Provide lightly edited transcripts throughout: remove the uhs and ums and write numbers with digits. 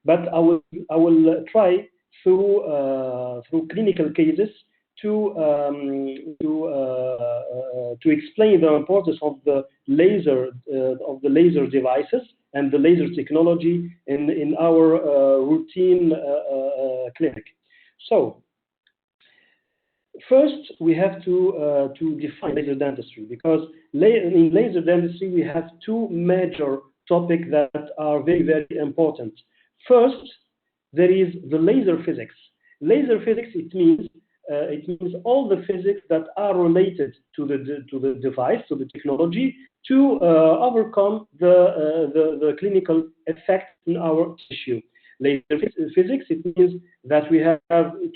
but I will try through clinical cases to explain the importance of the laser devices and the laser technology in our routine clinic. So first, we have to define laser dentistry, because in laser dentistry we have two major topics that are very, very important. First, there is the laser physics. Laser physics, it means all the physics that are related to the device, to the technology, to overcome the clinical effect in our tissue. Laser physics, it means that we have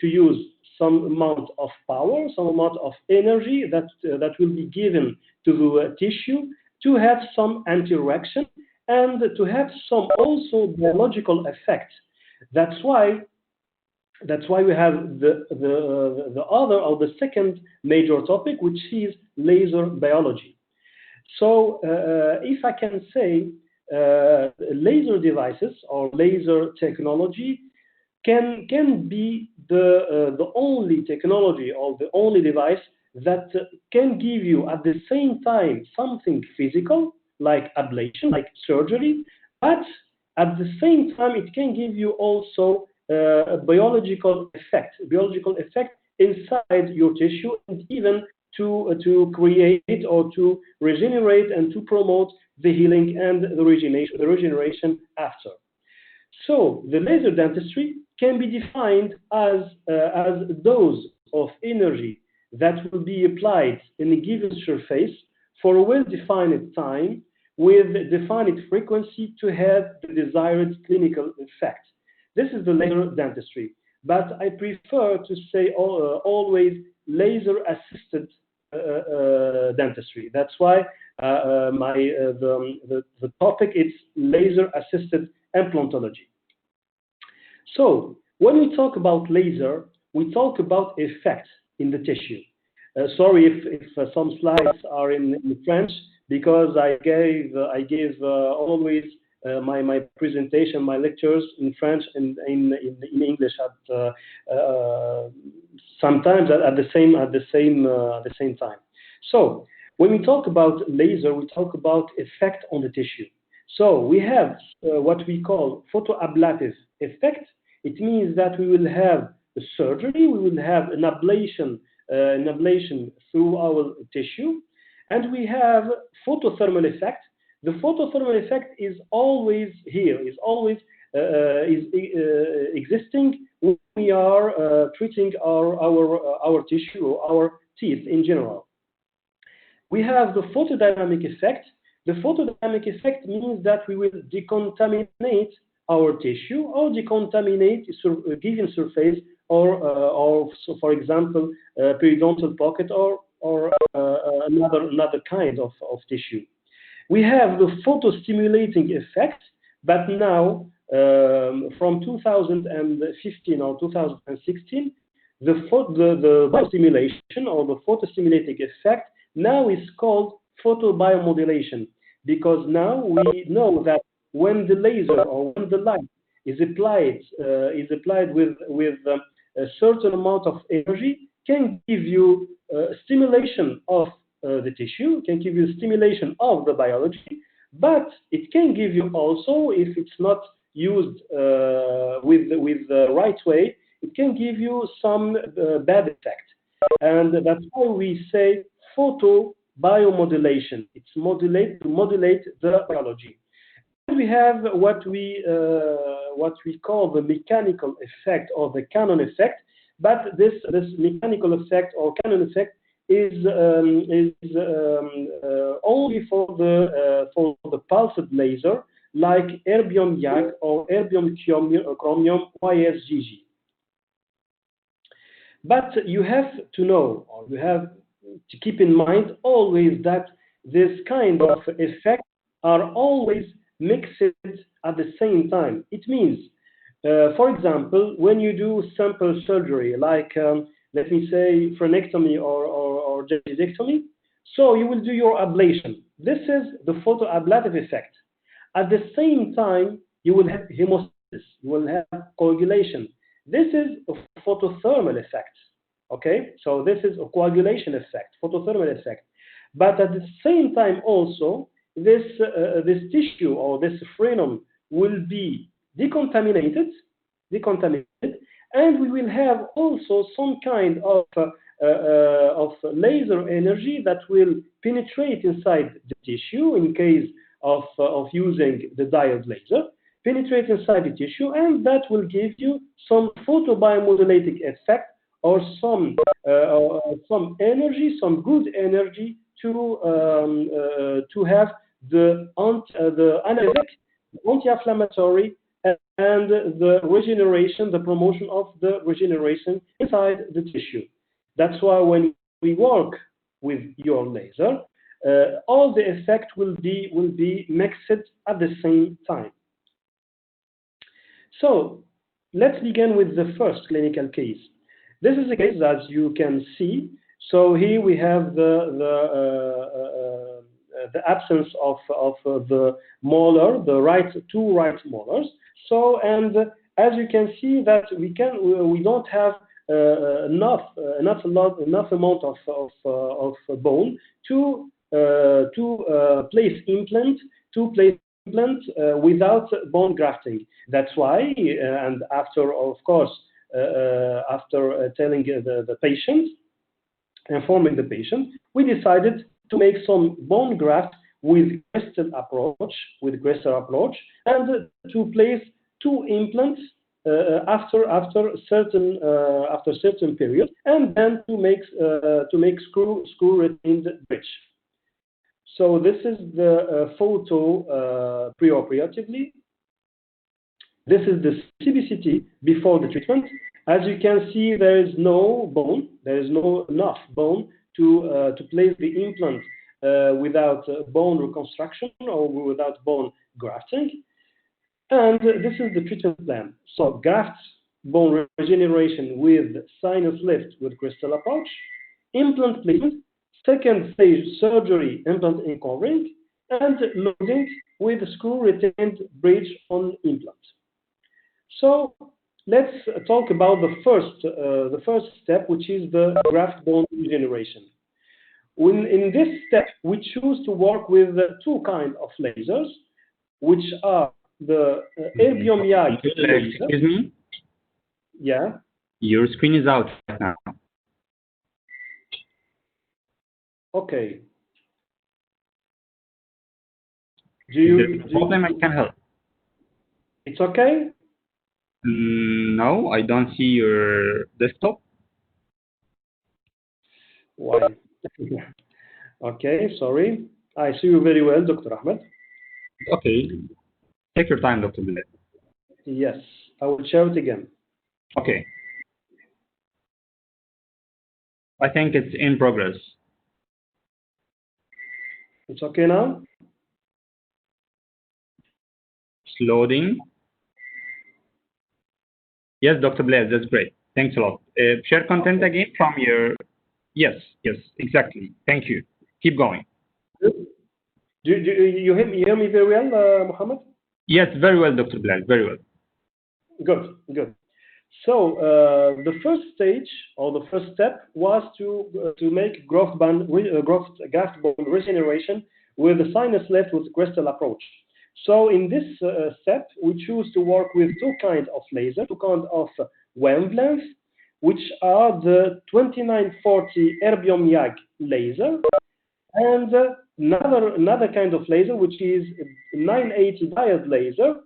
to use some amount of power, some amount of energy that will be given to the tissue to have some anti-reaction and to have some also biological effect. That's why we have the other or the second major topic, which is laser biology. So if I can say, laser devices or laser technology can be the only technology or the only device that can give you at the same time something physical like ablation, like surgery, but at the same time it can give you also a biological effect inside your tissue, and even to create or to regenerate and to promote the healing and the regeneration after. So the laser dentistry can be defined as a dose of energy that will be applied in a given surface for a well-defined time with defined frequency to have the desired clinical effect. This is the laser dentistry, but I prefer to say always laser-assisted dentistry. That's why the topic is laser-assisted implantology. So when we talk about laser, we talk about effect in the tissue. Sorry if some slides are in French, because I gave always my presentation, my lectures in French and in English at sometimes at the same time. So when we talk about laser, we talk about effect on the tissue. So we have what we call photoablative effect. It means that we will have a surgery, we will have an ablation through our tissue, and we have photothermal effect. The photothermal effect is always here, is always existing when we are treating our tissue or our teeth in general. We have the photodynamic effect. The photodynamic effect means that we will decontaminate our tissue or decontaminate a given surface or so for example, periodontal pocket or another kind of tissue. We have the photostimulating effect, but now from 2015 or 2016, the biostimulation or the photostimulating effect now is called photobiomodulation, because now we know that when the laser or when the light is applied with a certain amount of energy, can give you stimulation of the tissue, can give you stimulation of the biology, but it can give you also, if it's not used with the right way, it can give you some bad effect. And that's why we say photobiomodulation. It's to modulate the biology. And we have what we call the mechanical effect or the Cannon effect, but this mechanical effect or Cannon effect is only for the pulsed laser, like erbium YAG or erbium chromium YSGG. But you have to know, or you have to keep in mind always, that this kind of effects are always mixed at the same time. It means, for example, when you do simple surgery, like let me say frenectomy or digitectomy, so you will do your ablation. This is the photoablative effect. At the same time, you will have you will have coagulation. This is a photothermal effect. Okay, so this is a coagulation effect, photothermal effect. But at the same time also, this tissue or this frenum will be decontaminated, and we will have also some kind of laser energy that will penetrate inside the tissue in case of using the diode laser, penetrate inside the tissue, and that will give you some photobiomodulating effect or some energy, some good energy to have the analgesic, anti-inflammatory, and the regeneration, the promotion of the regeneration inside the tissue. That's why when we work with your laser, all the effect will be mixed at the same time. So let's begin with the first clinical case. This is a case, as you can see. So here we have the absence of the molar, the two right molars. So, and as you can see that we don't have enough amount of bone to place implant without bone grafting. That's why, and after, of course, after telling the patient, informing the patient, we decided to make some bone graft with crystal approach, and to place two implants after certain period, and then to make screw retained bridge. So this is the photo preoperatively. This is the CBCT before the treatment. As you can see, there is no bone. There is no enough bone to place the implant without bone reconstruction or without bone grafting. And this is the treatment plan. So graft bone regeneration with sinus lift with crystal approach, implant placement, second stage surgery, implant uncovering, and loading with screw retained bridge on implant. So let's talk about the first step, which is the graft bone regeneration. In this step, we choose to work with two kinds of lasers, which are the erbium YAG laser. Excuse me? Yeah? Your screen is out right now. Okay. Is there a problem I can help? It's okay? No, I don't see your desktop. Why? Okay, sorry. I see you very well, Dr. Ahmed. Okay. Take your time, Dr. Bilel. Yes, I will share it again. Okay. I think it's in progress. It's okay now? It's loading. Yes, Dr. Bilel, that's great. Thanks a lot. Share content again from your... Yes, exactly. Thank you. Keep going. Do you hear me very well, Mohammed? Yes, very well, Dr. Bilel, very well. Good. So the first stage or the first step was to make graft bone regeneration with the sinus lift with crystal approach. So in this step, we choose to work with two kinds of laser, two kinds of wavelengths, which are the 2940 erbium YAG laser, and another kind of laser, which is 980 diode laser,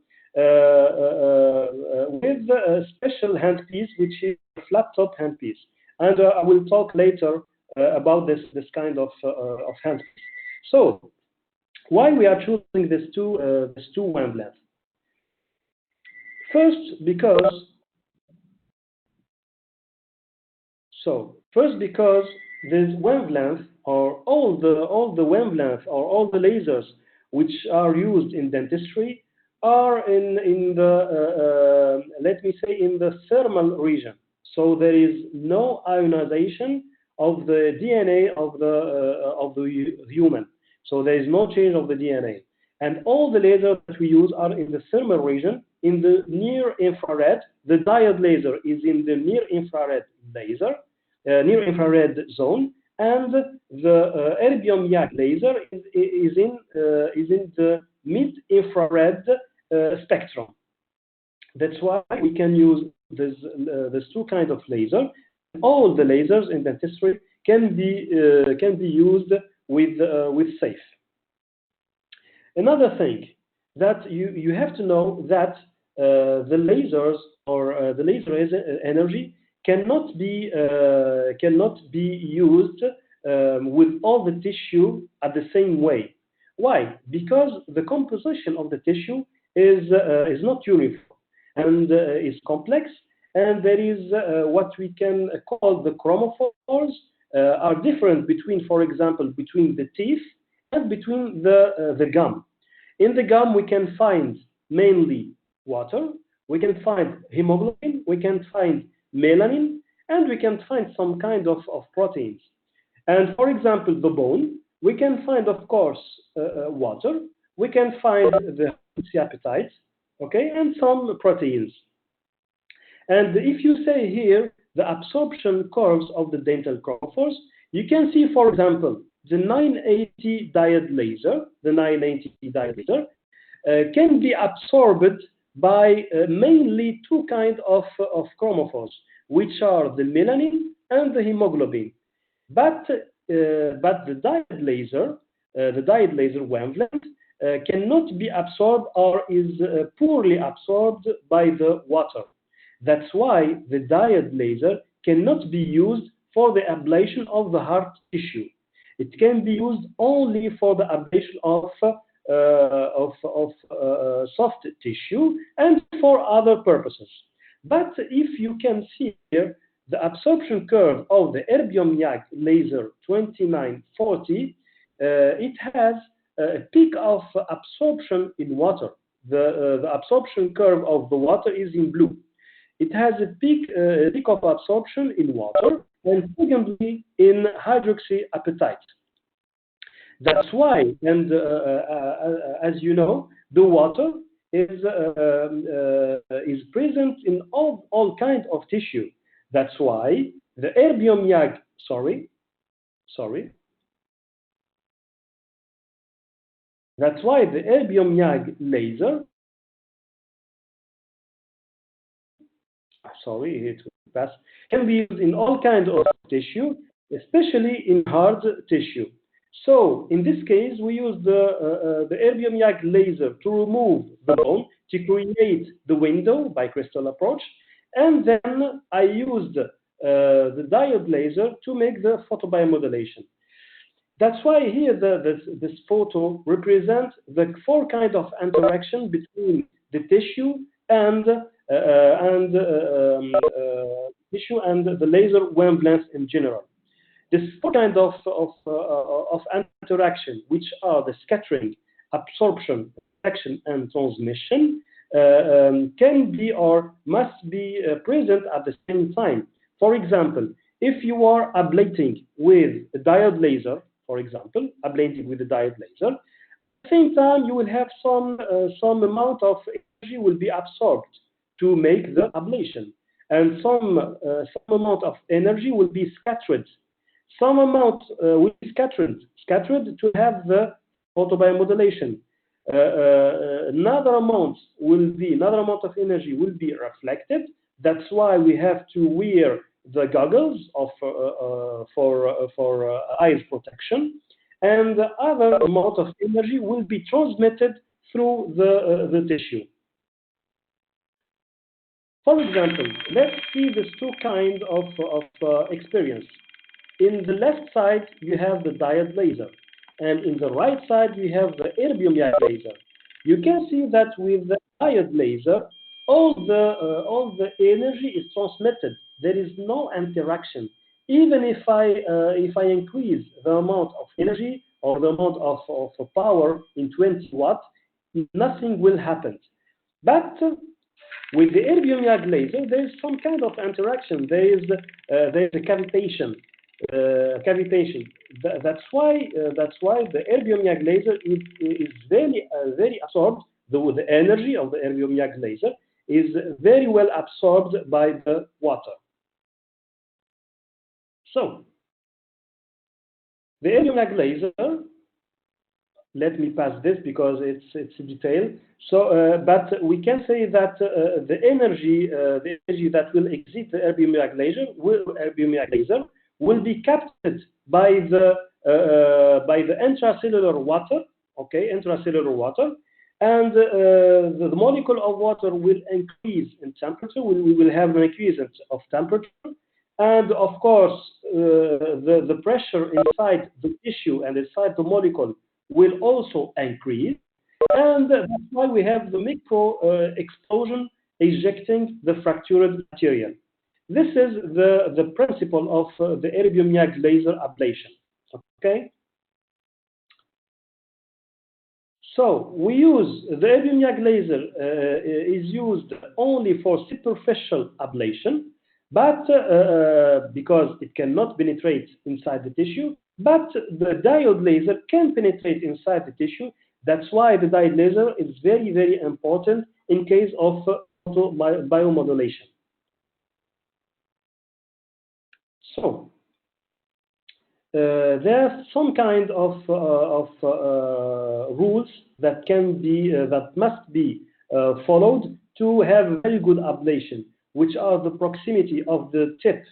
with a special handpiece, which is a flat top handpiece. And I will talk later about this kind of handpiece. So, why we are choosing these two wavelengths? First, because this wavelength, or all the wavelengths, or all the lasers which are used in dentistry, are in the let me say in the thermal region. So there is no ionization of the DNA of the human. So there is no change of the DNA, and all the lasers that we use are in the thermal region, in the near infrared. The diode laser is in the near infrared near infrared zone, and the erbium YAG laser is in the mid infrared spectrum. That's why we can use this two kinds of laser. All the lasers in dentistry can be used with safe. Another thing that you have to know that the lasers or the laser energy cannot be used with all the tissue at the same way. Why? Because the composition of the tissue is not uniform and is complex, and there is what we can call the chromophores are different between, for example, between the teeth and between the gum. In the gum, we can find mainly water, we can find hemoglobin, we can find melanin, and we can find some kind of proteins. And for example, the bone, we can find, of course, water, we can find the appetite, okay, and some proteins. And if you say here the absorption curves of the dental chromophores, you can see, for example, the 980 diode laser, can be absorbed by mainly two kinds of chromophores, which are the melanin and the hemoglobin. But the diode laser wavelength cannot be absorbed or is poorly absorbed by the water. That's why the diode laser cannot be used for the ablation of the hard tissue. It can be used only for the ablation of soft tissue and for other purposes. But if you can see here, the absorption curve of the erbium YAG laser 2940, it has a peak of absorption in water. The absorption curve of the water is in blue. It has a peak of absorption in water and secondly in hydroxyapatite. That's why, and as you know, the water is present in all kinds of tissue. That's why the erbium YAG, That's why the erbium YAG laser, it will pass, can be used in all kinds of tissue, especially in hard tissue. So in this case, we use the erbium YAG laser to remove the bone, to create the window by crystal approach, and then I used the diode laser to make the photobiomodulation. That's why here this photo represents the four kinds of interaction between the tissue and the laser wavelength in general. This four kinds of interaction, which are the scattering, absorption, reflection, and transmission, can be or must be present at the same time. For example, if you are ablating with a diode laser, at the same time you will have some amount of energy will be absorbed to make the ablation, and some amount of energy will be scattered. Some amount will be scattered to have the photobiomodulation. Another amount of energy will be reflected. That's why we have to wear the goggles for eyes protection, and the other amount of energy will be transmitted through the tissue. For example, let's see these two kinds of experience. In the left side, you have the diode laser, and in the right side, you have the erbium YAG laser. You can see that with the diode laser, all the energy is transmitted. There is no interaction. Even if I increase the amount of energy or the amount of power in 20 watts, nothing will happen. But with the erbium YAG laser, there is some kind of interaction. There is a cavitation. That's why the erbium YAG laser is very absorbed the energy of the erbium YAG laser is very well absorbed by the water. So, the erbium YAG laser, let me pass this because it's a detail. So, but we can say that the energy that will exit the erbium YAG laser will be captured by the intracellular water, okay, intracellular water, and the molecule of water will increase in temperature. We will have an increase of temperature, and of course, the pressure inside the tissue and inside the molecule will also increase, and that's why we have the micro explosion ejecting the fractured material. This is the principle of the erbium YAG laser ablation. Okay. So we use the erbium YAG laser is used only for superficial ablation, but because it cannot penetrate inside the tissue, but the diode laser can penetrate inside the tissue. That's why the diode laser is very, very important in case of biomodulation. So there are some kind of rules that can be that must be followed to have very good ablation, which are the proximity of the tip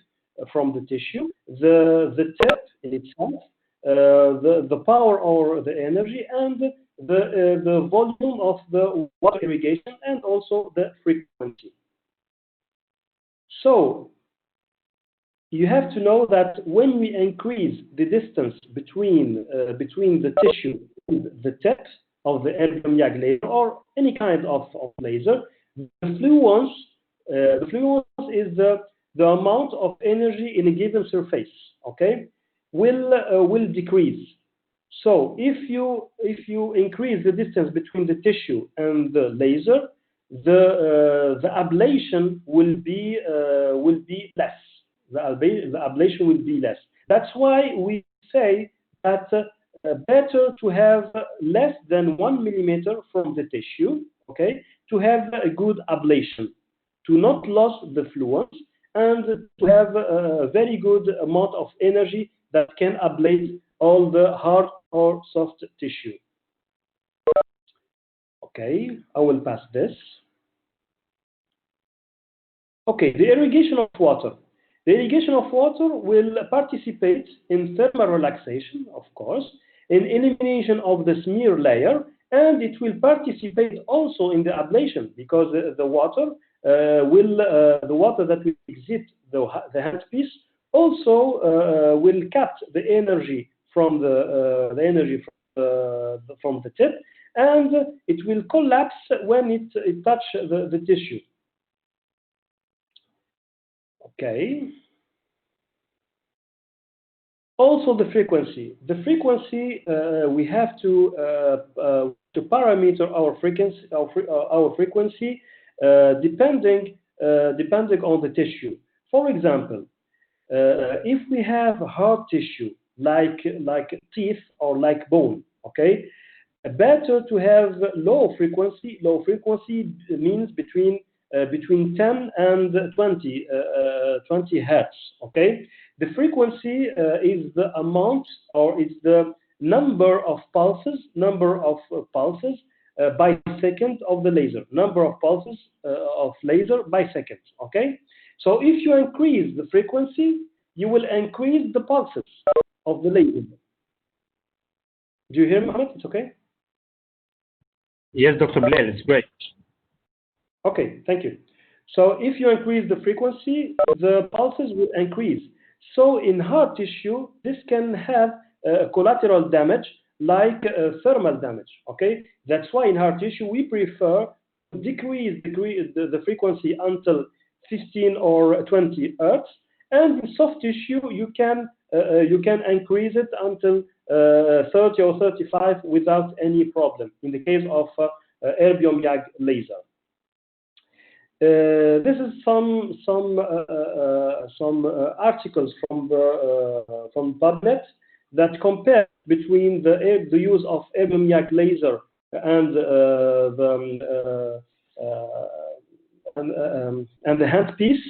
from the tissue, the tip in itself, the power or the energy, and the volume of the water irrigation, and also the frequency. So you have to know that when we increase the distance between the tissue and the tip of the erbium YAG laser or any kind of laser, the fluence is the amount of energy in a given surface, okay, will decrease. So if you increase the distance between the tissue and the laser, the ablation will be less. The ablation will be less. That's why we say that better to have less than 1 millimeter from the tissue, okay, to have a good ablation, to not lose the fluence, and to have a very good amount of energy that can ablate all the hard or soft tissue. Okay, I will pass this. Okay, the irrigation of water. The irrigation of water will participate in thermal relaxation, of course, in elimination of the smear layer, and it will participate also in the ablation, because the water that will exit the handpiece also will capture the energy from the tip, and it will collapse when it touches the tissue. Okay. Also the frequency. The frequency we have to parameter our frequency depending on the tissue. For example, if we have hard tissue like teeth or like bone, okay, better to have low frequency. Low frequency means between 10 and 20 hertz. Okay, the frequency is the amount, or is the number of pulses by second of the laser. Number of pulses of laser by second. Okay, so if you increase the frequency, you will increase the pulses of the laser. Do you hear me, Mohammed? It's okay. Yes, Dr. Bilel, it's great. Okay, thank you. So if you increase the frequency, the pulses will increase. So in hard tissue, this can have collateral damage like thermal damage. Okay, that's why in hard tissue we prefer to decrease the frequency until 15 or 20 hertz, and in soft tissue you can increase it until 30 or 35 without any problem. In the case of erbium YAG laser. This is some articles from PubMed that compare between the use of erbium YAG laser and the handpiece.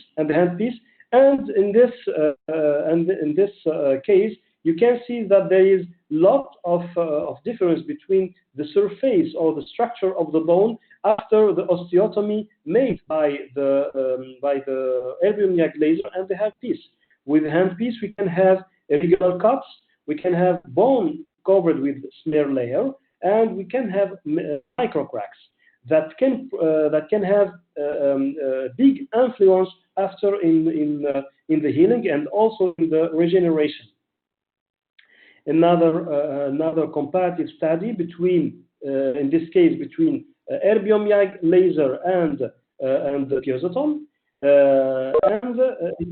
And in this case, you can see that there is lot of difference between the surface or the structure of the bone after the osteotomy made by the erbium YAG laser and the handpiece. With the handpiece, we can have irregular cuts, we can have bone covered with smear layer, and we can have micro cracks that can have big influence after in the healing and also in the regeneration. Another comparative study between, in this case, between erbium YAG laser and the piezoton.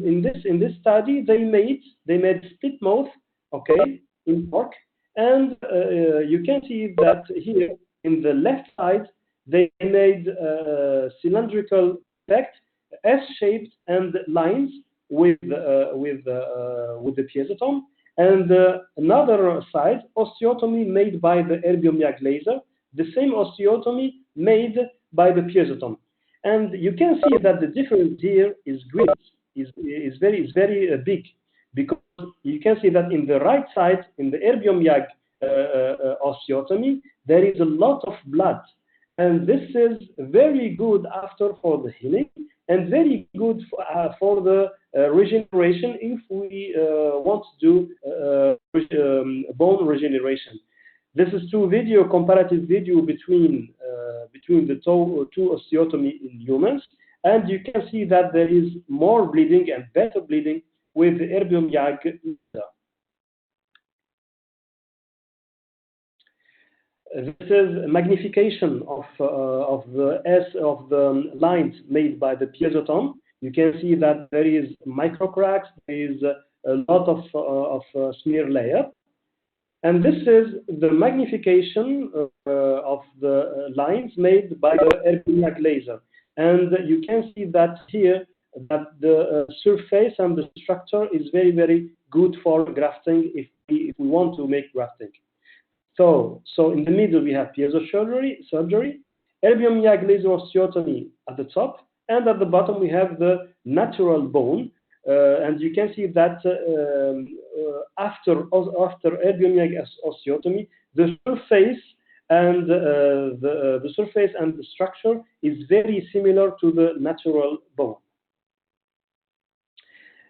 In this study, they made split mouth, okay, in pork, and you can see that here in the left side they made cylindrical effect, S-shaped and lines with the piezoton, and another side osteotomy made by the erbium YAG laser, the same osteotomy made by the piezoton. And you can see that the difference here is great, is very big, because you can see that in the right side, in the erbium YAG osteotomy, there is a lot of blood, and this is very good after for the healing and very good for the regeneration if we want to do bone regeneration. This is comparative video between the two osteotomy in humans, and you can see that there is more bleeding and better bleeding with the erbium YAG laser. This is magnification of the lines made by the piezoton. You can see that there is micro cracks, there is a lot of smear layer. And this is the magnification of the lines made by the erbium YAG laser. And you can see that here, that the surface and the structure is very good for grafting if we want to make grafting. So in the middle we have piezo surgery, erbium YAG laser osteotomy at the top, and at the bottom we have the natural bone. And you can see that after erbium YAG osteotomy, the surface and the structure is very similar to the natural bone.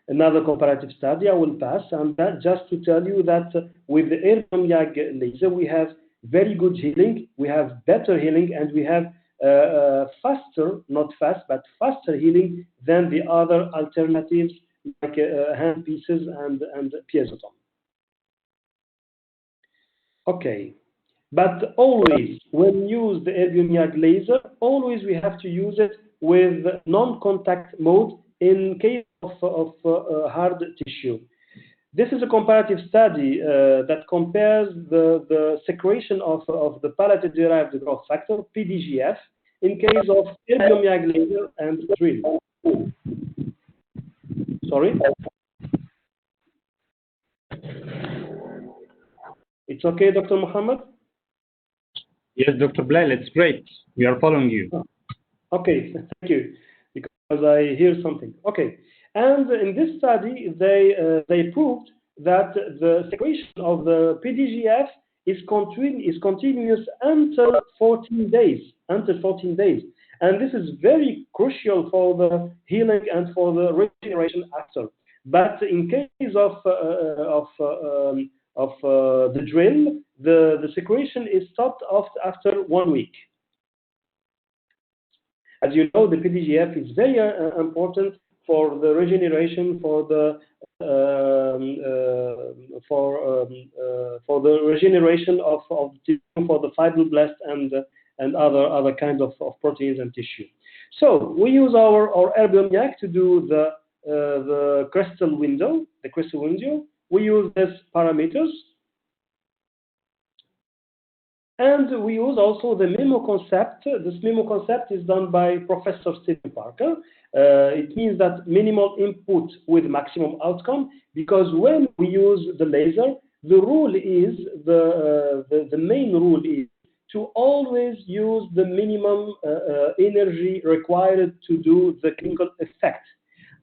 Another comparative study I will pass, and that just to tell you that with the erbium YAG laser we have very good healing, we have better healing, and we have faster, not fast, but faster healing than the other alternatives like hand pieces and piezoton. Okay, but always when we use the erbium YAG laser, always we have to use it with non-contact mode in case of hard tissue. This is a comparative study that compares the secretion of the palate-derived growth factor, PDGF, in case of erbium YAG laser and drill. Sorry? It's okay, Dr. Mohammed? Yes, Dr. Bilel, it's great. We are following you. Okay, thank you, because I hear something. Okay, and in this study, they proved that the secretion of the PDGF is continuous until 14 days. And this is very crucial for the healing and for the regeneration after. But in case of the drill, the secretion is stopped after 1 week. As you know, the PDGF is very important for the regeneration, for the regeneration of tissue, for the fibroblast and other kinds of proteins and tissue. So we use our erbium YAG to do the crystal window. We use these parameters, and we use also the MIMO concept. This MIMO concept is done by Professor Stephen Parker. It means that minimal input with maximum outcome, because when we use the laser, the rule is the main rule is to always use the minimum energy required to do the clinical effect.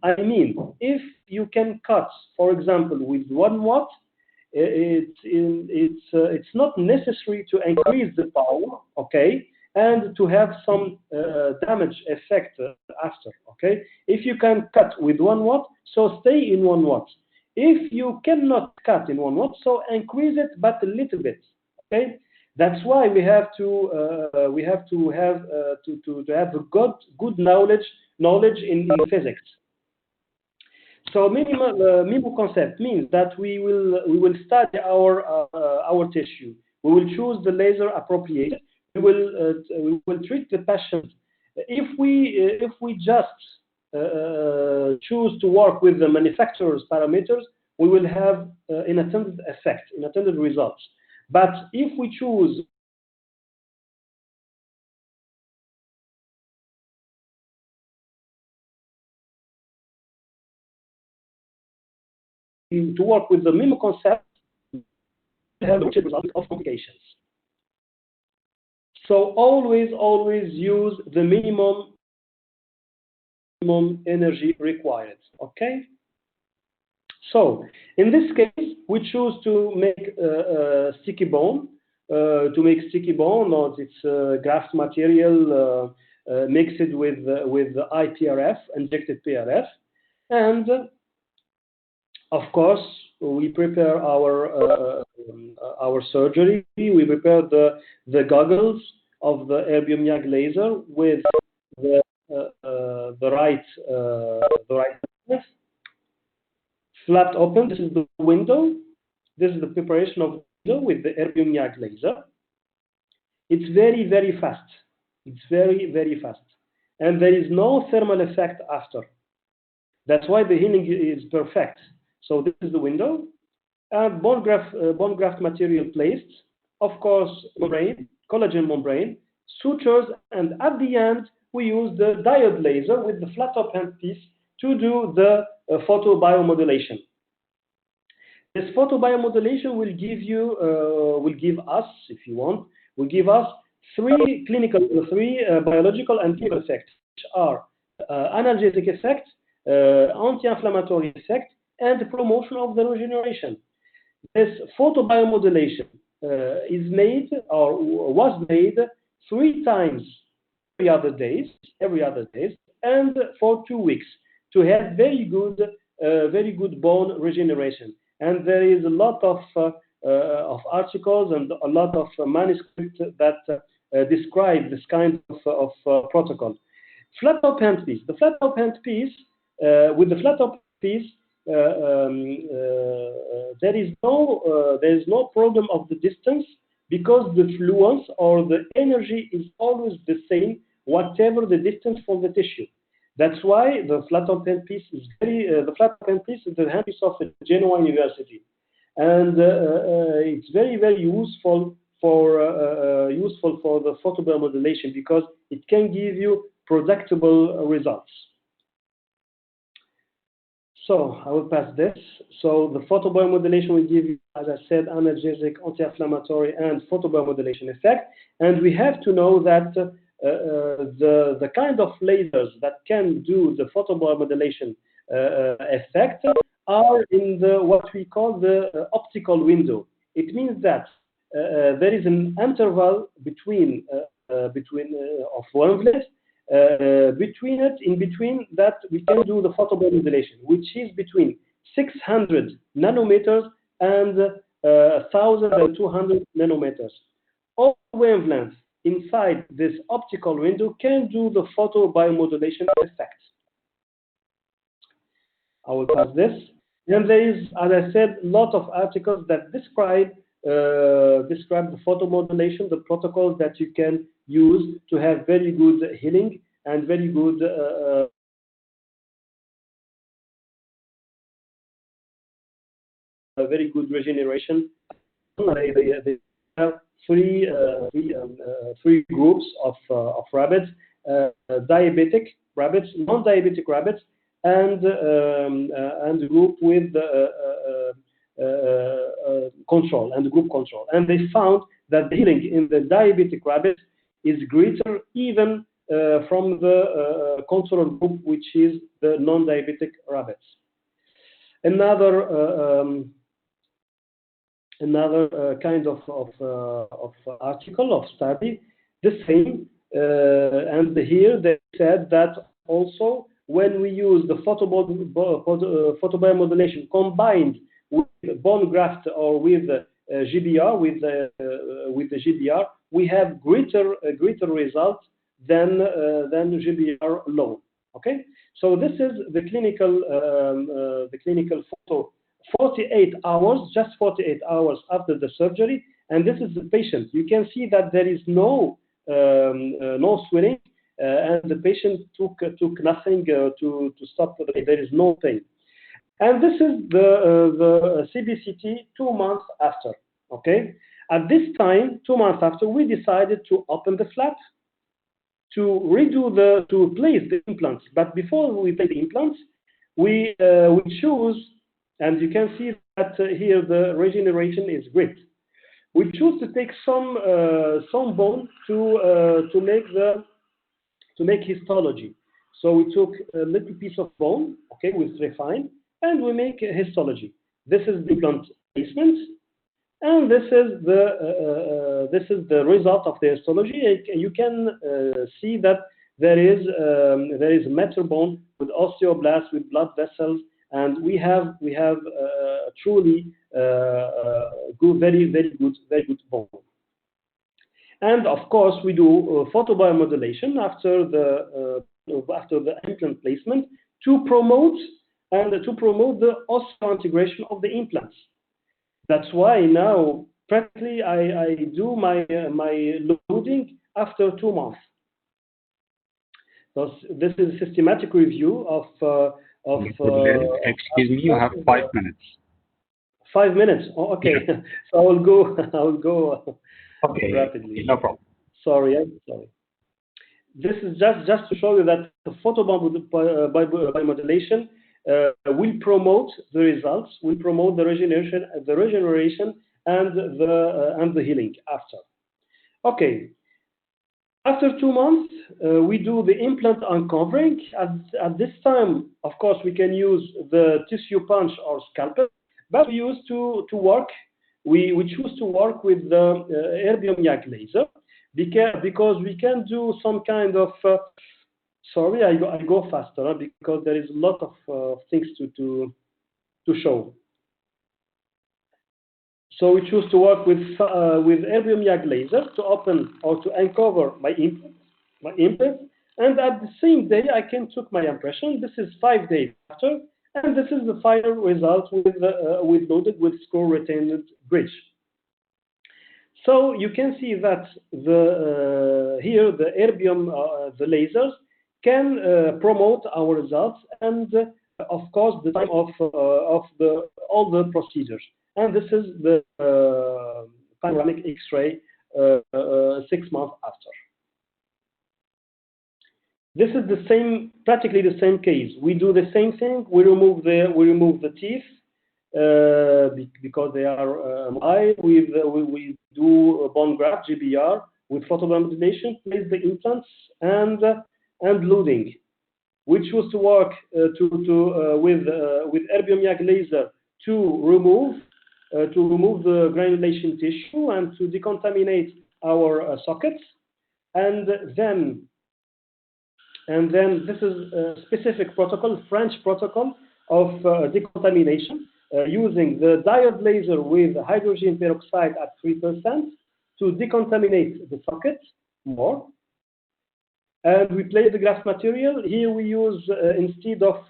I mean, if you can cut, for example, with 1 watt, it's not necessary to increase the power, okay, and to have some damage effect after, okay. If you can cut with 1 watt, so stay in 1 watt. If you cannot cut in 1 watt, so increase it, but a little bit, okay. That's why we have to have a good knowledge in physics. So MIMO concept means that we will study our tissue. We will choose the laser appropriate. We will treat the patient. If we just choose to work with the manufacturer's parameters, we will have inintended effect, inintended results. But if we choose to work with the MIMO concept, we have the result of complications. So always use the minimum energy required. Okay. So in this case, we choose to make sticky bone. To make sticky bone, or it's graft material mixed with IPRF, injected PRF, and of course we prepare our surgery. We prepare the goggles of the erbium YAG laser with the right flapped open. This is the window. This is the preparation of the window with the erbium YAG laser. It's very fast. It's very fast, and there is no thermal effect after. That's why the healing is perfect. So this is the window, and bone graft material placed. Of course, membrane, collagen membrane, sutures, and at the end we use the diode laser with the flat top handpiece to do the photobiomodulation. This photobiomodulation will give us, if you want, three biological and clinical effects, which are analgesic effect, anti-inflammatory effect, and the promotion of the regeneration. This photobiomodulation was made 3 times every other days, and for 2 weeks to have very good bone regeneration. And there is a lot of articles and a lot of manuscripts that describe this kind of protocol. Flat top handpiece. The flat top handpiece, with the flat top piece, there is no problem of the distance, because the fluence or the energy is always the same, whatever the distance from the tissue. That's why the flat top handpiece is the handpiece of the Genoa University, and it's very useful for the photobiomodulation, because it can give you predictable results. So I will pass this. So the photobiomodulation will give you, as I said, analgesic, anti-inflammatory, and photobiomodulation effect. And we have to know that the kind of lasers that can do the photobiomodulation effect are in what we call the optical window. It means that there is an interval between of wavelength. In between that we can do the photobiomodulation, which is between 600 nanometers and 1,200 nanometers. All wavelengths inside this optical window can do the photobiomodulation effect. I will pass this. And there is, as I said, a lot of articles that describe the photomodulation, the protocols that you can use to have very good healing and very good regeneration. They have three groups of rabbits: diabetic rabbits, non-diabetic rabbits, and a group with control, and group control. And they found that the healing in the diabetic rabbit is greater even from the control group, which is the non-diabetic rabbits. Another kind of article of study, the same, and here they said that also when we use the photobiomodulation combined with bone graft or with GBR, with the GBR, we have greater results than GBR alone. Okay, so this is the clinical photo 48 hours, just 48 hours after the surgery, and this is the patient. You can see that there is no swelling, and the patient took nothing to stop. There is no pain. And this is the CBCT 2 months after. Okay, at this time, 2 months after, we decided to open the flap, to place the implants. But before we place the implants, we choose, and you can see that here the regeneration is great. We choose to take some bone to make histology. So we took a little piece of bone, okay, with refine, and we make a histology. This is the implant placement, and this is the result of the histology. You can see that there is metal bone with osteoblasts, with blood vessels, and we have truly good, very good bone. And of course, we do photobiomodulation after the implant placement to promote the osseointegration of the implants. That's why now practically I do my loading after 2 months. So this is a systematic review of. Excuse me, you have 5 minutes. 5 minutes. Oh, okay. Yeah. So I will go. Okay. Rapidly. No problem. Sorry. This is just to show you that the photobiomodulation will promote the results, will promote the regeneration and the healing after. Okay. After 2 months, we do the implant uncovering. At this time, of course, we can use the tissue punch or scalpel, but we choose to work with the erbium YAG laser because we can do some kind of. Sorry, I go faster because there is a lot of things to show. So we choose to work with erbium YAG laser to open or to uncover my implant, and at the same day I can take my impression. This is 5 days after, and this is the final result with loaded with screw retained bridge. So you can see that here the erbium the lasers can promote our results and of course the time of all the procedures. And this is the panoramic X-ray 6 months after. This is practically the same case. We do the same thing. We remove the teeth because they are high. We do bone graft GBR with photobiomodulation, place the implants and loading. We choose to work with erbium YAG laser to remove the granulation tissue and to decontaminate our sockets, and then this is a specific protocol, French protocol of decontamination using the diode laser with hydrogen peroxide at 3% to decontaminate the sockets more. And we place the graft material. Here we use, instead of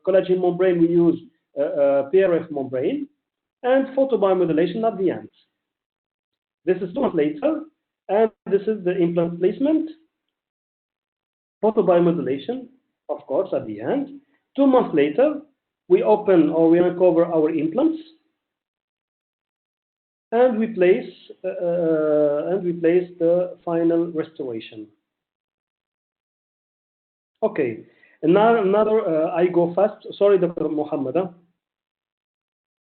collagen membrane, we use PRF membrane and photobiomodulation at the end. This is 2 months later, and this is the implant placement. Photobiomodulation, of course, at the end. 2 months later, we open or we uncover our implants, and we place the final restoration. Okay, another I go fast. Sorry, Dr. Mohammed.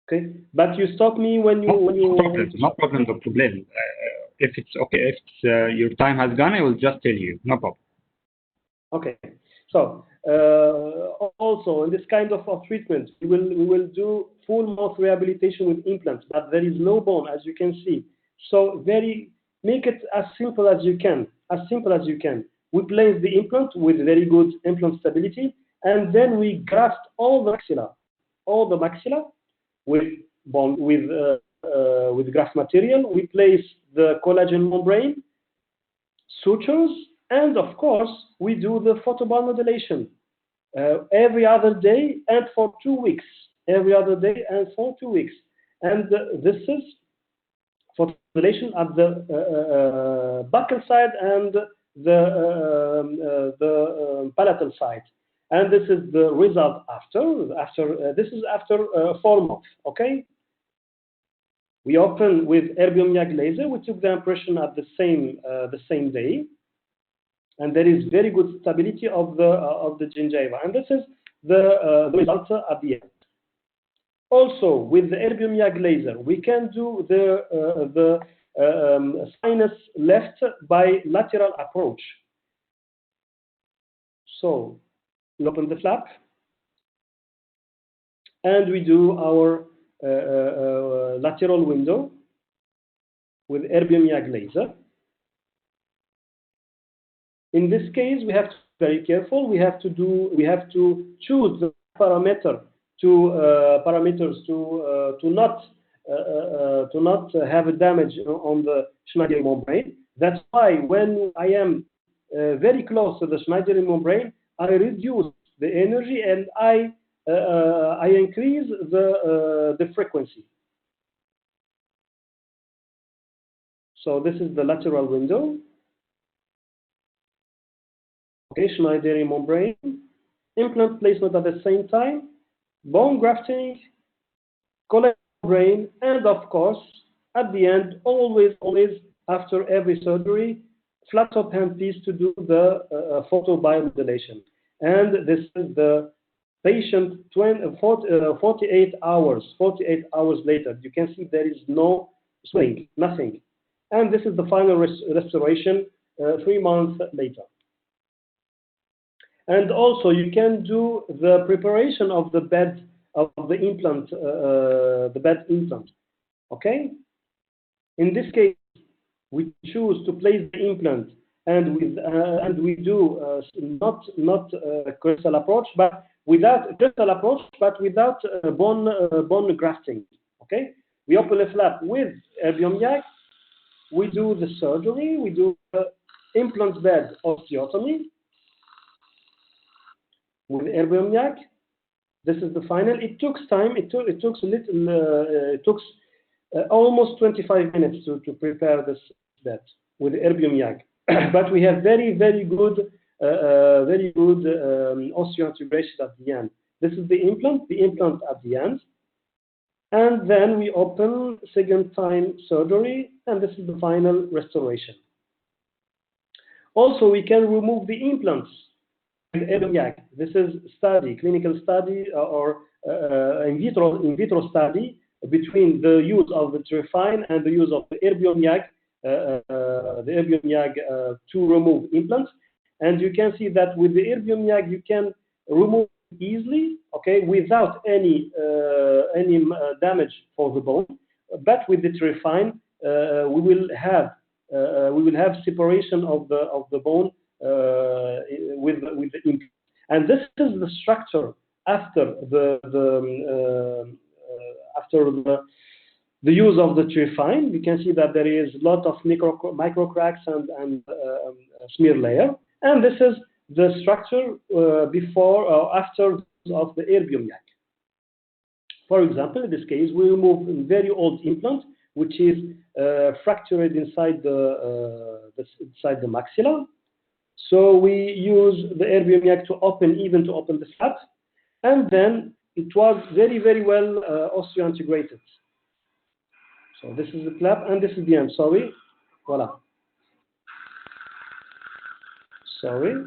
Okay, but you stop me when you No problem. No problem. No problem. If it's okay, if your time has gone, I will just tell you. No problem. Okay. So also in this kind of treatment, we will do full mouth rehabilitation with implants, but there is no bone, as you can see. So make it as simple as you can. As simple as you can. We place the implant with very good implant stability, and then we graft all the maxilla with bone with graft material. We place the collagen membrane, sutures, and of course we do the photobiomodulation every other day and for 2 weeks. Every other day and for 2 weeks, and this is photobiomodulation at the buccal side and the palatal side. And this is the result after. This is after 4 months. Okay. We open with erbium YAG laser. We took the impression at the same day, and there is very good stability of the gingiva. And this is the result at the end. Also, with the erbium YAG laser, we can do the sinus left by lateral approach. So we open the flap, and we do our lateral window with erbium YAG laser. In this case, we have to be very careful. We have to choose the parameters to not have a damage on the Schneideri membrane. That's why when I am very close to the Schneideri membrane, I reduce the energy and I increase the frequency. So this is the lateral window. Okay, Schneideri membrane, implant placement at the same time, bone grafting, collagen membrane, and of course, at the end, always after every surgery, flat top handpiece to do the photobiomodulation. And this is the patient 48 hours later. You can see there is no swelling, nothing. And this is the final restoration 3 months later. And also, you can do the preparation of the bed of the implant, the bed implant. Okay. In this case, we choose to place the implant, and we do not crystal approach, but without crystal approach, but without bone grafting. Okay. We open a flap with erbium YAG. We do the surgery. We do the implant bed osteotomy with erbium YAG. This is the final. It took time. It took almost 25 minutes to prepare this bed with erbium YAG. But we have very good osseointegration at the end. This is the implant at the end. And then we open second time surgery, and this is the final restoration. Also, we can remove the implants with erbium YAG. This is clinical study or in vitro study between the use of the Trifine and the use of the erbium YAG to remove implants. And you can see that with the erbium YAG you can remove easily, okay, without any damage for the bone. But with the Trifine, we will have separation of the bone with the implant. And this is the structure after the use of the Trifine. You can see that there is a lot of micro cracks and smear layer. And this is the structure before or after of the erbium YAG. For example, in this case, we remove a very old implant, which is fractured inside the maxilla. So we use the erbium YAG to open the flap, and then it was very well osseointegrated. So this is the flap, and this is the end. Sorry, voila. Sorry.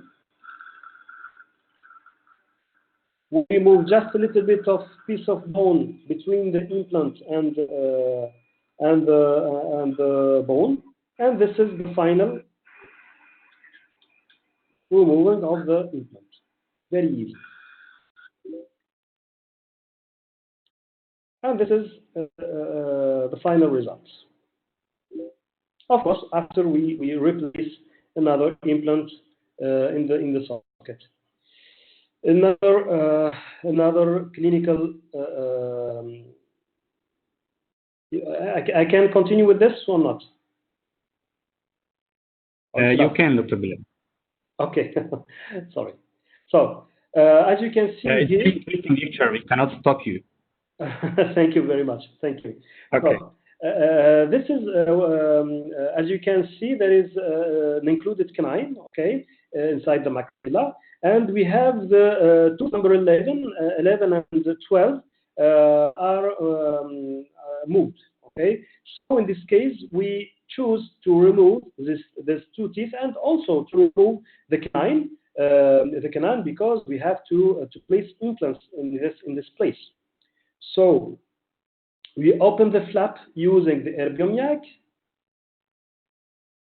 we remove just a little bit of piece of bone between the implant and the bone, and this is the final removing of the implant. Very easy. And this is the final results. Of course, after we replace another implant in the socket. Another clinical. I can continue with this or not? You can, Dr. Bilel. Okay, sorry. So, as you can see here, lecture, we cannot stop you. Thank you very much. Thank you. Okay. So, this is, as you can see, there is an included canine, okay, inside the maxilla, and we have the tooth number 11 and 12 are moved, okay. So in this case, we choose to remove this two teeth and also to remove the canine because we have to place implants in this place. So we open the flap using the erbium yak,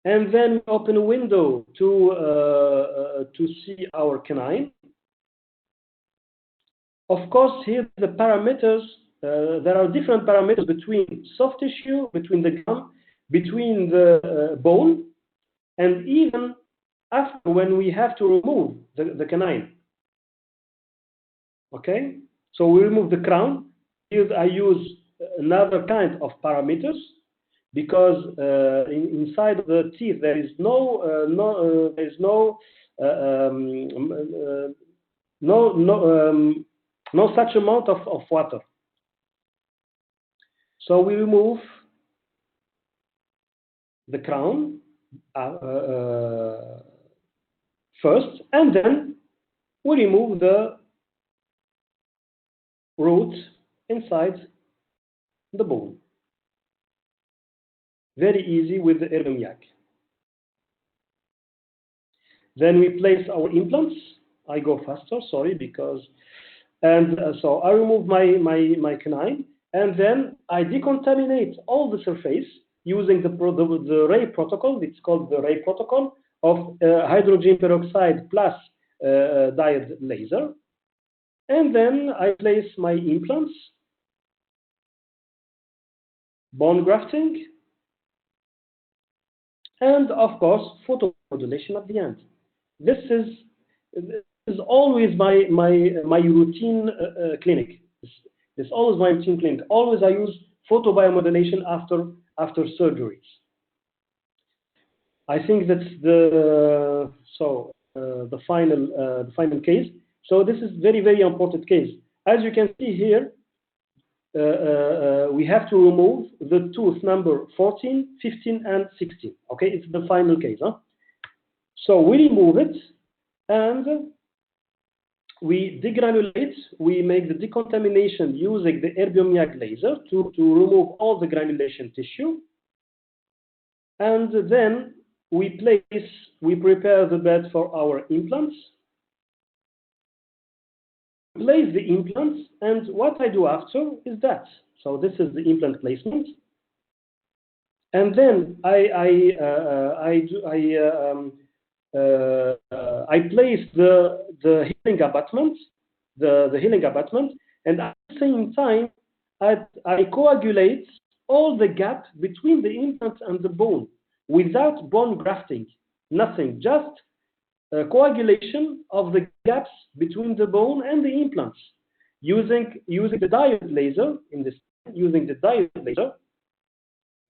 and then we open a window to see our canine. Of course, here the parameters, there are different parameters between soft tissue, between the gum, between the bone, and even after when we have to remove the canine. Okay, so we remove the crown. Here I use another kind of parameters because inside the teeth there is no such amount of water. So we remove the crown first, and then we remove the root inside the bone. Very easy with the erbium yak. Then we place our implants. I go faster, sorry, because so I remove my canine, and then I decontaminate all the surface using the Ray protocol. It's called the Ray protocol of hydrogen peroxide plus diode laser. And then I place my implants, bone grafting, and of course photomodulation at the end. This is always my routine clinic. It's always my routine clinic. Always I use photobiomodulation after surgeries. I think that's the final case. So this is very, very important case. As you can see here, we have to remove the tooth number 14, 15, and 16. Okay, it's the final case. Huh? So we remove it and we degranulate. We make the decontamination using the erbium yak laser to remove all the granulation tissue. And then we prepare the bed for our implants. Place the implants, and what I do after is that. So this is the implant placement, and then I place the healing abutment, the healing abutment, and at the same time I coagulate all the gap between the implant and the bone without bone grafting, nothing, just coagulation of the gaps between the bone and the implants using the diode laser. Using the diode laser.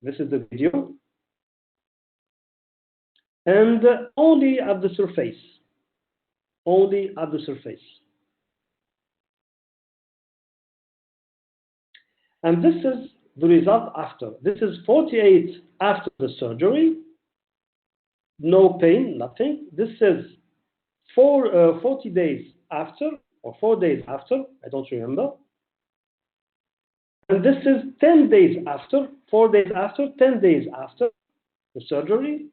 This is the video, and only at the surface. Only at the surface. And this is the result after. This is 48 after the surgery. No pain, nothing. This is 40 days after, or 4 days after, I don't remember. And this is 10 days after, 4 days after, 10 days after the surgery,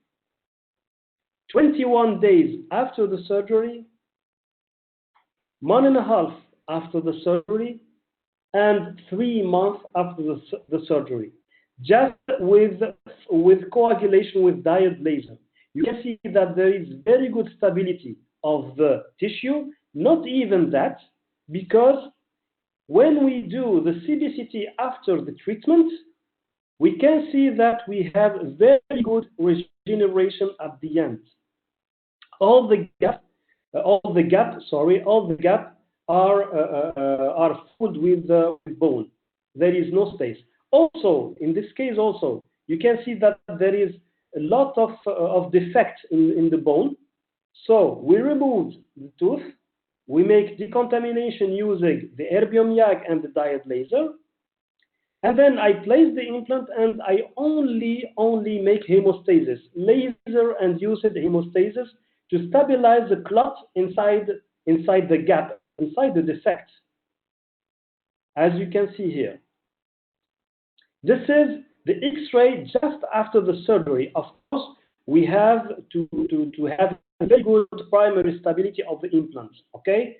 21 days after the surgery, 1.5 after the surgery and 3 months after the surgery, just with coagulation with diode laser. You can see that there is very good stability of the tissue. Not even that, because when we do the CBCT after the treatment, we can see that we have very good regeneration at the end. All the gap are filled with bone. There is no space. Also, in this case, also you can see that there is a lot of defect in the bone. So we removed the tooth. We make decontamination using the erbium YAG and the diode laser. And then I place the implant and I only make hemostasis, laser and used hemostasis to stabilize the clot inside the gap, inside the defect. As you can see here. This is the X-ray just after the surgery. Of course, we have to have a very good primary stability of the implants. Okay,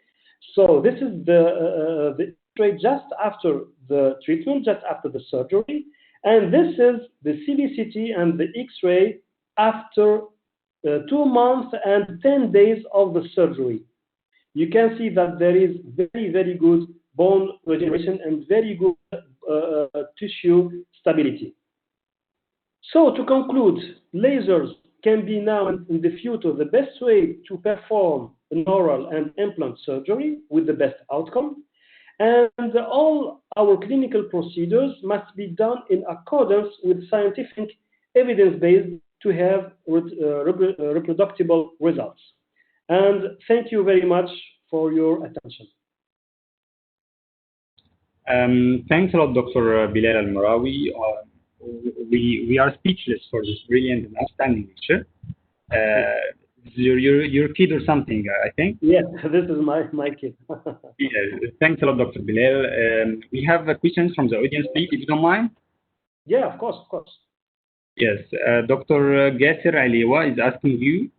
so this is the X-ray just after the treatment, just after the surgery, and this is the CBCT and the X-ray after 2 months and 10 days of the surgery. You can see that there is very good bone regeneration and very good tissue stability. So to conclude, lasers can be now in the future the best way to perform an oral and implant surgery with the best outcome. And all our clinical procedures must be done in accordance with scientific evidence-based to have reproducible results. And thank you very much for your attention. Thanks a lot, Dr. Bilel Al-Maraoui. We are speechless for this brilliant and outstanding lecture. Your kid or something, I think? Yes, this is my kid. Yeah, thanks a lot, Dr. Bilel. We have questions from the audience, please, if you don't mind. Yeah, of course. Yes, Dr. Gasser Aliwa is asking you,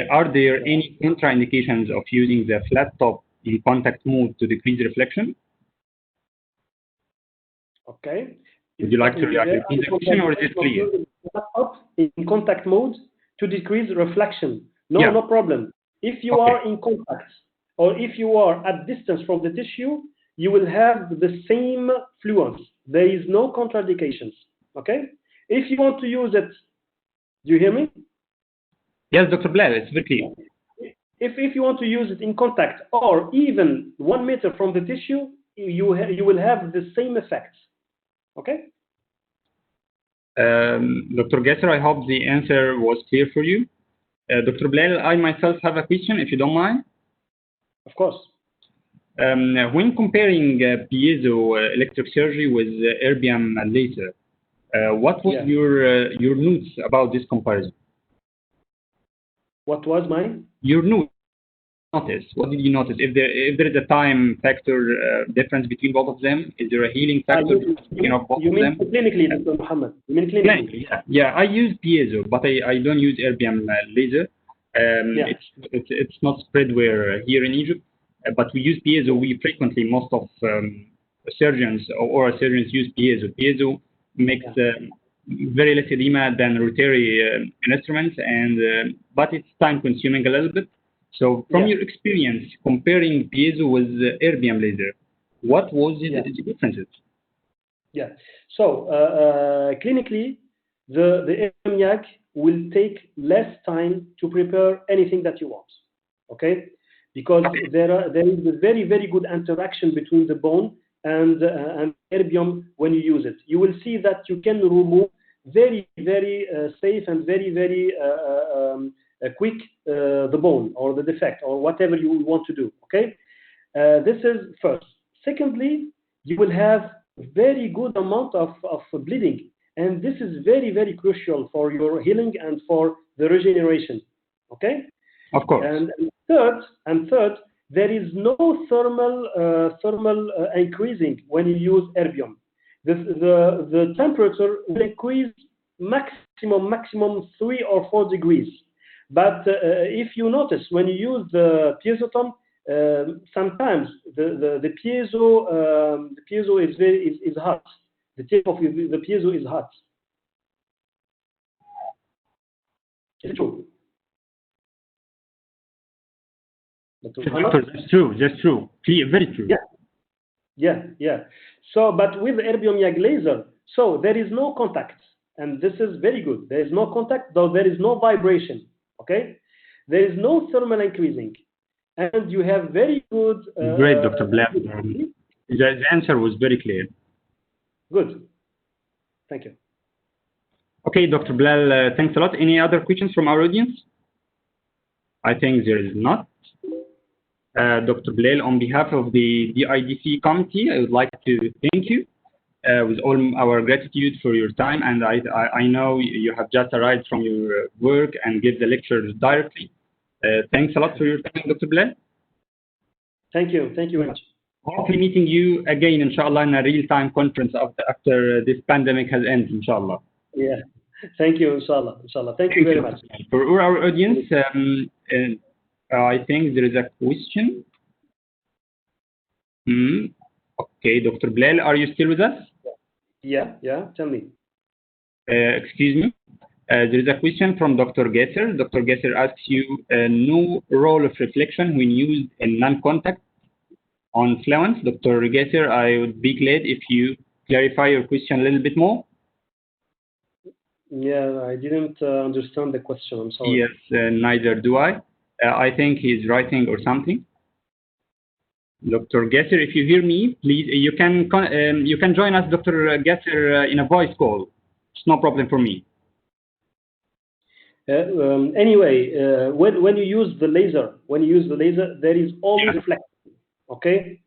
are there any contraindications of using the flat top in contact mode to decrease reflection? Okay. Would you like to repeat the question, or is it clear? Up in contact mode to decrease reflection. No problem. If you are in contact or if you are at distance from the tissue, you will have the same fluence. There is no contraindications. Okay? If you want to use it, do you hear me? Yes, Dr. Bilel, it's very clear. If you want to use it in contact or even 1 meter from the tissue, you will have the same effects. Okay? Dr. Gasser, I hope the answer was clear for you. Dr. Bilel, I myself have a question, if you don't mind. Of course. When comparing piezo electric surgery with erbium laser, what was your notes about this comparison? What was mine? Your notes. What did you notice? If there is a time factor difference between both of them, is there a healing factor between both of them? You mean clinically, Dr. Muhammad? You mean clinically? Yeah, I use piezo, but I don't use erbium laser. It's not spread here in Egypt, but we use piezo. We frequently, most of surgeons or oral surgeons use piezo. Piezo makes very less edema than rotary instruments, but it's time consuming a little bit. So from your experience comparing piezo with erbium laser, what was the differences? Yeah. So clinically, the erbium YAG will take less time to prepare anything that you want. Okay? Because there is a very good interaction between the bone and erbium when you use it. You will see that you can remove very safe and very quick the bone or the defect or whatever you want to do. Okay, this is first. Secondly, you will have very good amount of bleeding, and this is very crucial for your healing and for the regeneration. Okay, of course. And third, there is no thermal increasing when you use erbium. The temperature will increase maximum 3 or 4 degrees. But if you notice, when you use the piezoton, sometimes the piezo is hot. The tip of the piezo is hot. It's true. Doctor, that's true. That's true. Clear, very true. Yeah. So, but with erbium YAG laser, so there is no contact, and this is very good. There is no contact, though there is no vibration. Okay, there is no thermal increasing, and you have very good. Great, Dr. Bilel. The answer was very clear. Good. Thank you. Okay, Dr. Bilel, thanks a lot. Any other questions from our audience? I think there is not. Dr. Bilel, on behalf of the DIDC committee, I would like to thank you with all our gratitude for your time. And I know you have just arrived from your work and give the lectures directly. Thanks a lot for your time, Dr. Bilel. Thank you. Thank you very much. Hopefully meeting you again, inshallah, in a real-time conference after this pandemic has ended, inshallah. Yeah. Thank you, inshallah. Thank you very much. For our audience, I think there is a question. Okay, Dr. Bilel, are you still with us? Yeah, tell me. Excuse me. There is a question from Dr. Gasser. Dr. Gasser asks you, no role of reflection when used in non-contact on fluence. Dr. Gasser, I would be glad if you clarify your question a little bit more. Yeah, I didn't understand the question. I'm sorry. Yes, neither do I. I think he's writing or something. Dr. Gasser, if you hear me, please, you can join us, Dr. Gasser, in a voice call. It's no problem for me. Anyway, when you use the laser, there is always reflection. Okay.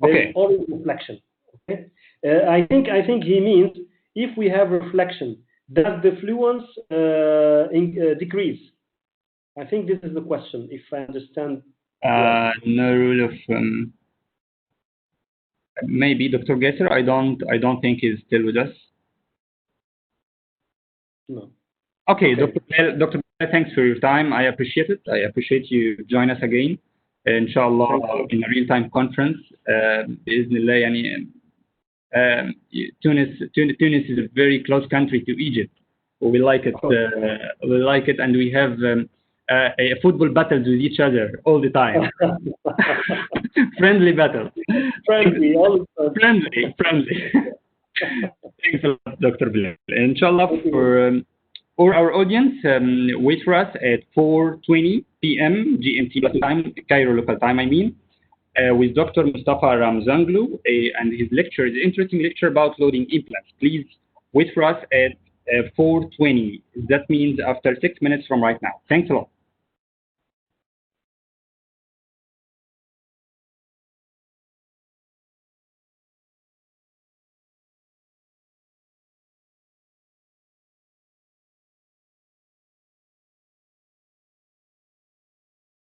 There is always reflection. Okay. I think he means if we have reflection, does the fluence decrease? I think this is the question, if I understand. No rule of maybe Dr. Gasser. I don't think he's still with us. No. Okay. Dr. Bilel, thanks for your time. I appreciate it. I appreciate you join us again. Inshallah, in a real-time conference. Tunis is a very close country to Egypt. We like it. And we have a football battles with each other all the time. Friendly battles. Friendly. Thanks a lot, Dr. Bilel. Inshallah, for our audience, wait for us at 4:20 p.m. GMT time, Cairo local time, I mean, with Dr. Mustafa Ramzanglu, and his lecture is an interesting lecture about loading implants. Please wait for us at 4:20. That means after 6 minutes from right now. Thanks a lot.